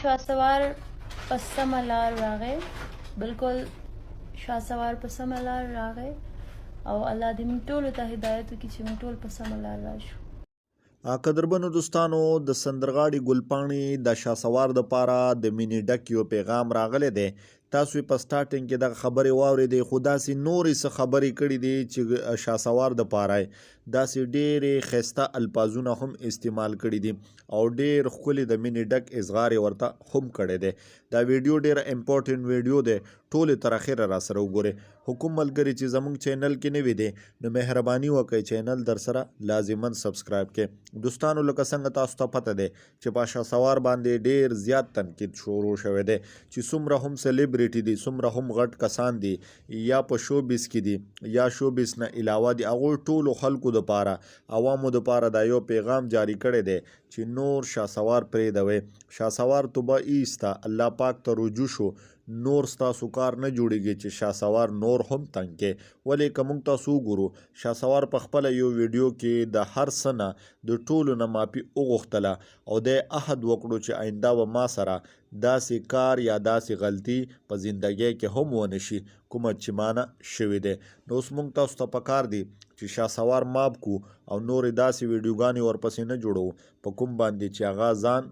شهسوار په سمه لار راغی، بالکل شهسوار په سمه لار راغی او الله دې موږ ټولو ته هدایت وکړي چې موږ ټول په سمه لار راشو. قدربنو دوستانو د سندرغاړي ګلپاڼي د شهسوار د پاره د مینې ډک یو پیغام راغلی دی. تاسو په سټارټینګ کې د خبرې واورېدې، خو داسې نورې څه خبرې کړې دي چې شهسوار د پاره داسې ډېرې ښایسته الفاظونه هم استعمال کړي دي او ډېر ښکلي د مینې ډک اظهار یې ورته هم کړی دی. دا ویډیو ډېره امپورټنټ ویډیو دی، ټولې تر اخره را سره وګورئ. حکم ملګري چې زموږ چینل کې نوي دی نو مهرباني وکړئ چینل در سره لازما سبسکرایب کړئ. دوستانو لکه څنګه تاسو ته پته دی چې په شهسوار باندې ډېر زیات تنقید شروع شوی دی چې څومره هم سلیبریټي دي، څومره هم غټ کسان دي یا په شوبیس کې دي یا شوبیس نه علاوه دي، هغوی ټولو خلکو دپاره عوامو دپاره دا یو پیغام جاری کړی دی چې نور شهسوار پرېږدوئ. شهسوار توبه ایسته، الله پاک ته رجوع شو، نور ستاسو کار نه جوړیږي چې شهسوار نور هم تنګ کې. ولې که موږ تاسو وګورو شهسوار په خپله یو ویډیو کې د هر څه نه د ټولو نه معافي وغوښتله او دی عهد وکړو چې آینده به ما سره داسې کار یا داسې غلطي په زندګۍ کې هم ونه شي کومه چې ما نه شوې دی. نو اوس موږ تاسو ته پکار دی چې شهسوار ماب کو او نورې داسې ویډیوګانې ورپسې نه جوړو په کوم باندې چې هغه ځان